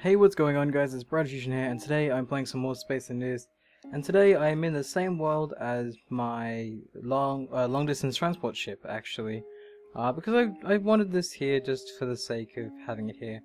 Hey, what's going on guys, it's Brad Fusion here, and today I'm playing some more Space and News. And today I am in the same world as my long distance transport ship, actually. Because I wanted this here just for the sake of having it here.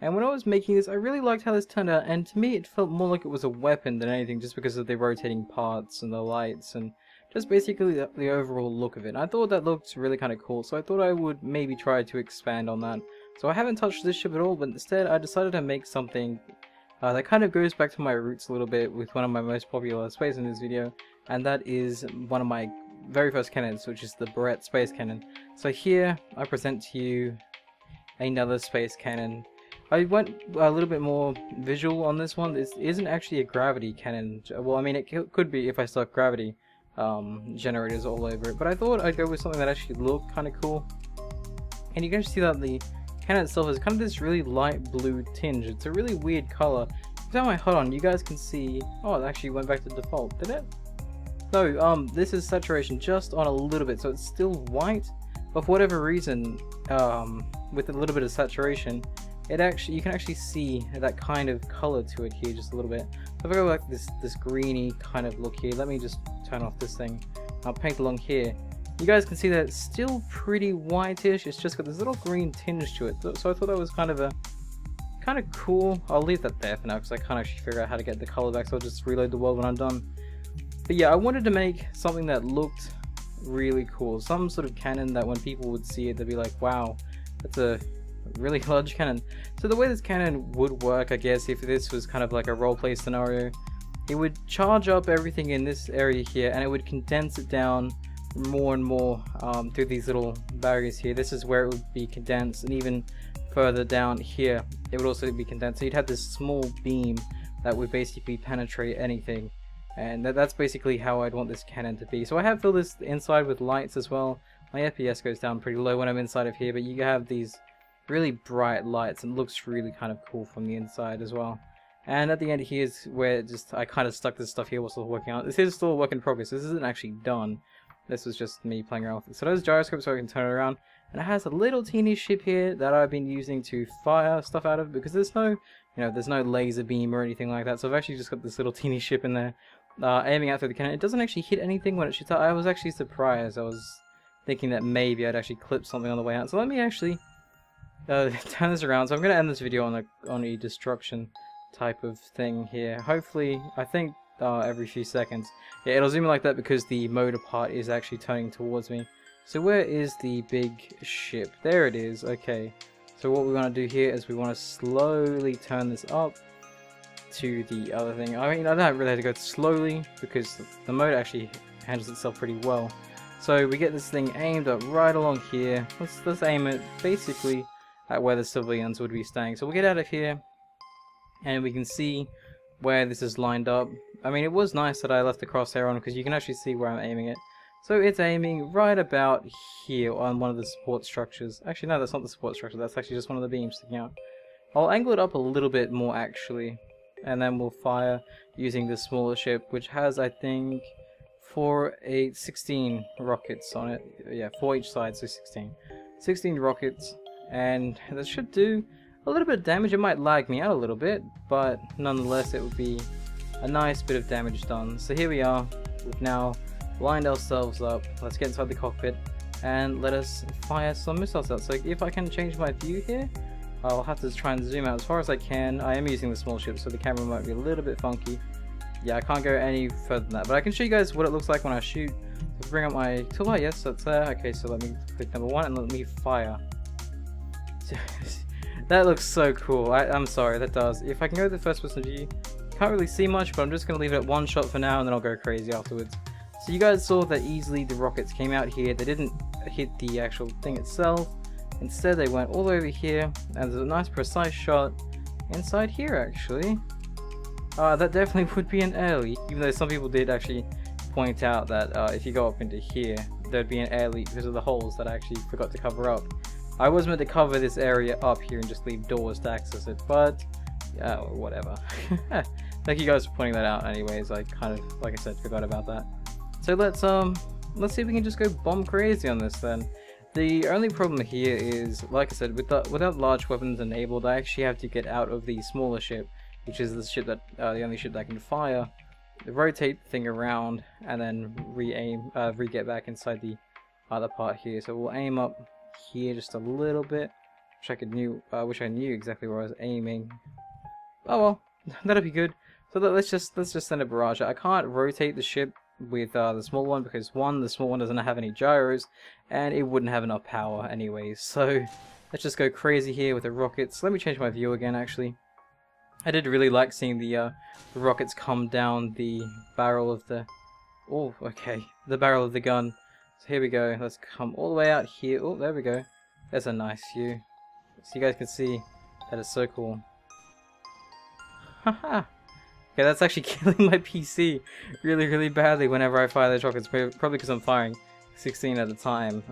And when I was making this, I really liked how this turned out, and to me it felt more like it was a weapon than anything, just because of the rotating parts and the lights and just basically the overall look of it. And I thought that looked really kind of cool, so I thought I would maybe try to expand on that. So I haven't touched this ship at all, but instead I decided to make something that kind of goes back to my roots a little bit with one of my most popular Space in this video, and that is one of my very first cannons, which is the Barrett Space Cannon. So here I present to you another space cannon. I went a little bit more visual on this one. This isn't actually a gravity cannon. Well, I mean it could be if I stuck gravity generators all over it, but I thought I'd go with something that actually looked kind of cool. And you can see that the cannon itself is kind of this really light blue tinge. It's a really weird color. If I hold on, you guys can see. Oh, it actually went back to default, did it? No, this is saturation just on a little bit, so it's still white, but for whatever reason, with a little bit of saturation, you can actually see that kind of color to it here just a little bit. So if I go like this greeny kind of look here, let me just turn off this thing. I'll paint along here. You guys can see that it's still pretty whitish. It's just got this little green tinge to it. So I thought that was kind of cool. I'll leave that there for now because I can't actually figure out how to get the color back. So I'll just reload the world when I'm done. But yeah, I wanted to make something that looked really cool. Some sort of cannon that when people would see it, they'd be like, "Wow, that's a really large cannon." So the way this cannon would work, I guess, if this was kind of like a roleplay scenario, it would charge up everything in this area here, and it would condense it down more and more through these little barriers here. This is where it would be condensed, and even further down here it would also be condensed. So you'd have this small beam that would basically penetrate anything, and that's basically how I'd want this cannon to be. So I have filled this inside with lights as well. My FPS goes down pretty low when I'm inside of here, but you have these really bright lights and it looks really kind of cool from the inside as well. And at the end here's where I kind of stuck this stuff here while still working out. This is still a work in progress. This isn't actually done. This was just me playing around with it. So there's gyroscope so I can turn it around, and it has a little teeny ship here that I've been using to fire stuff out of, because there's no, there's no laser beam or anything like that. So I've actually just got this little teeny ship in there, aiming out through the cannon. It doesn't actually hit anything when it shoots out. I was actually surprised. I was thinking that maybe I'd actually clip something on the way out. So let me actually turn this around. So I'm going to end this video on a destruction type of thing here. Hopefully, I think every few seconds. Yeah, it'll zoom in like that because the motor part is actually turning towards me. So where is the big ship? There it is. Okay. So what we want to do here is we want to slowly turn this up to the other thing. I mean, I don't really have to go slowly because the motor actually handles itself pretty well. So we get this thing aimed up right along here. Let's aim it basically at where the civilians would be staying. So we'll get out of here and we can see where this is lined up. I mean, it was nice that I left the crosshair on because you can actually see where I'm aiming it. So it's aiming right about here on one of the support structures. Actually, no, that's not the support structure. That's actually just one of the beams sticking out. I'll angle it up a little bit more, actually. And then we'll fire using the smaller ship, which has, I think, 16 rockets on it. Yeah, 4 each side, so 16. 16 rockets. And that should do a little bit of damage. It might lag me out a little bit, but nonetheless, it would be a nice bit of damage done. So here we are. We've now lined ourselves up. Let's get inside the cockpit and let us fire some missiles out. So if I can change my view here, I'll have to try and zoom out as far as I can. I am using the small ship, so the camera might be a little bit funky. Yeah, I can't go any further than that, but I can show you guys what it looks like when I shoot. So bring up my toolbar. Yes, that's there. Okay, so let me click number 1 and let me fire. That looks so cool. I'm sorry, that does. If I can go to the first person view, can't really see much, but I'm just going to leave it at one shot for now and then I'll go crazy afterwards. So you guys saw that easily the rockets came out here. They didn't hit the actual thing itself. Instead they went all over here, and there's a nice precise shot inside here actually. That definitely would be an air leak, even though some people did actually point out that if you go up into here there'd be an air leak because of the holes that I actually forgot to cover up. I was meant to cover this area up here and just leave doors to access it, but yeah, whatever. Thank you guys for pointing that out anyways. I kind of, like I said, forgot about that. So let's see if we can just go bomb crazy on this then. The only problem here is, like I said, without large weapons enabled, I actually have to get out of the smaller ship, which is the ship that the only ship that can fire, rotate the thing around, and then re-get back inside the other part here. So we'll aim up here just a little bit. Wish I knew exactly where I was aiming. Oh well, that'll be good. So let's just send a barrage. I can't rotate the ship with the small one because the small one doesn't have any gyros, and it wouldn't have enough power anyways. So let's just go crazy here with the rockets. Let me change my view again. Actually, I did really like seeing the rockets come down the barrel of the the barrel of the gun. So here we go. Let's come all the way out here. Oh, there we go. There's a nice view. So you guys can see that it's so cool. Haha. Okay, that's actually killing my PC really badly whenever I fire those rockets. Probably because I'm firing 16 at a time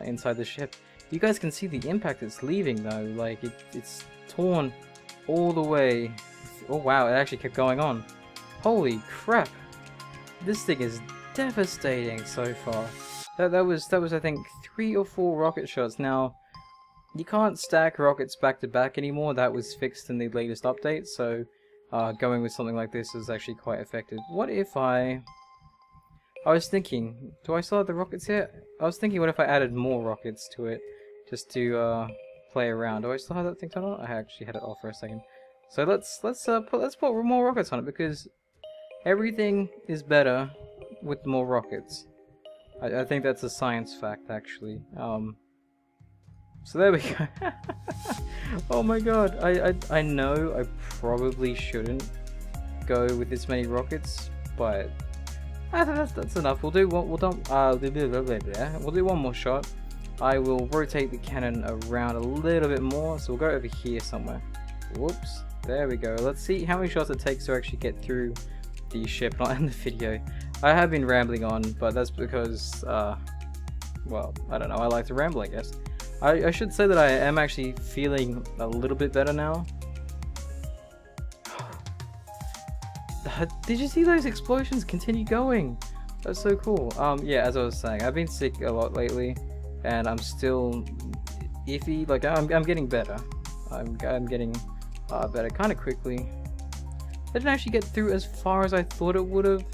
inside the ship. You guys can see the impact it's leaving though. Like it's torn all the way. Oh wow, it actually kept going on. Holy crap! This thing is devastating so far. That was I think 3 or 4 rocket shots. Now you can't stack rockets back to back anymore. That was fixed in the latest update. So going with something like this is actually quite effective. What if I was thinking, do I still have the rockets here? I was thinking, what if I added more rockets to it, just to play around? Do I still have that thing turned on? I actually had it off for a second. So let's put more rockets on it, because everything is better with more rockets. I think that's a science fact, actually. So there we go. Oh my god, I know I probably shouldn't go with this many rockets, but that's enough. We'll do one more shot. I will rotate the cannon around a little bit more, so we'll go over here somewhere. Whoops, there we go. Let's see how many shots it takes to actually get through the ship and I'll end the video. I have been rambling on, but that's because well, I don't know, I like to ramble, I guess. I should say that I am actually feeling a little bit better now. Did you see those explosions continue going? That's so cool. Yeah, as I was saying, I've been sick a lot lately, and I'm still iffy. Like I'm getting better. I'm getting better kind of quickly. I didn't actually get through as far as I thought it would have.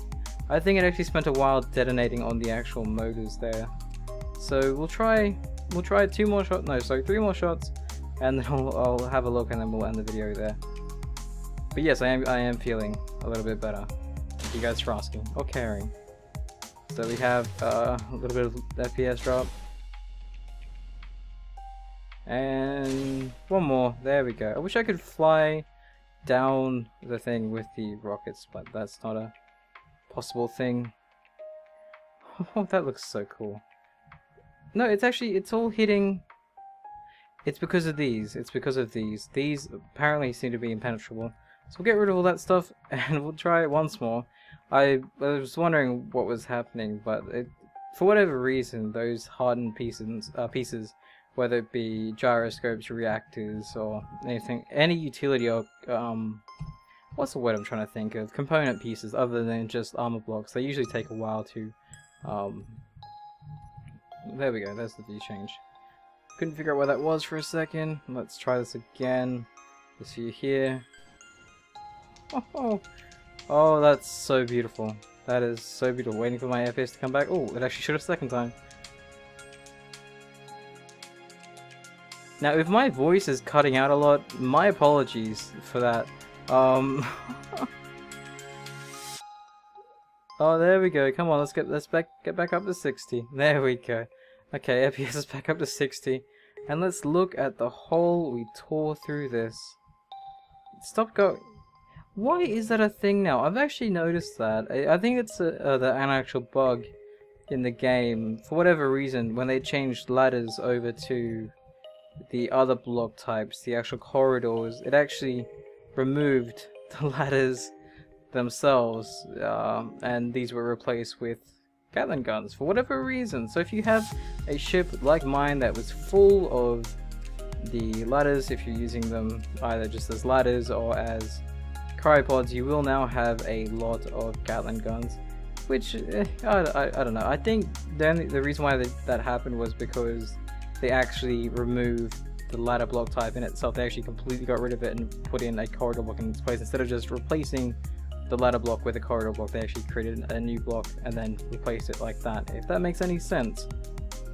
I think it actually spent a while detonating on the actual motors there. So we'll try 2 more shots. No, sorry, 3 more shots, and then I'll have a look, and then we'll end the video there. But yes, I am feeling a little bit better. Thank you guys for asking or caring. So we have a little bit of FPS drop, and 1 more. There we go. I wish I could fly down the thing with the rockets, but that's not a possible thing. Oh, that looks so cool. No, it's all hitting. It's because of these. It's because of these. These apparently seem to be impenetrable. So we'll get rid of all that stuff and we'll try it once more. I was wondering what was happening, but for whatever reason, those hardened pieces, whether it be gyroscopes, reactors, or anything, any utility or what's the word I'm trying to think of? Component pieces other than just armor blocks. They usually take a while to there we go, there's the view change. Couldn't figure out where that was for a second. Let's try this again. This view here. Oh, that's so beautiful. That is so beautiful. Waiting for my FPS to come back. Oh, it actually showed a second time. Now, if my voice is cutting out a lot, my apologies for that. Oh, there we go. Come on, let's get back up to 60. There we go. Okay, FPS is back up to 60. And let's look at the hole we tore through this. Stop going. Why is that a thing now? I've actually noticed that. I think it's an actual bug in the game. For whatever reason, when they changed ladders over to the other block types, the actual corridors, it actually removed the ladders themselves, and these were replaced with Gatling guns for whatever reason. So if you have a ship like mine that was full of the ladders, if you're using them either just as ladders or as cryopods, you will now have a lot of Gatling guns, which I don't know. I think then the reason why that happened was because they actually removed the ladder block type in itself. They actually completely got rid of it and put in a corridor block in its place. Instead of just replacing the ladder block with a corridor block, they actually created a new block and then replaced it like that, if that makes any sense.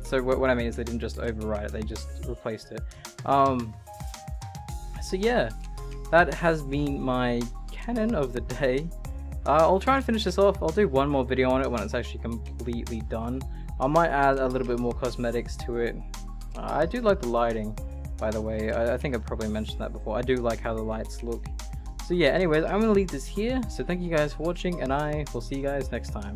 So what I mean is they didn't just override it, they just replaced it. So yeah, that has been my canon of the day. I'll try and finish this off. I'll do one more video on it when it's actually completely done. I might add a little bit more cosmetics to it. I do like the lighting, by the way. I think I probably mentioned that before. I do like how the lights look. So yeah, anyways, I'm going to leave this here. So thank you guys for watching, and I will see you guys next time.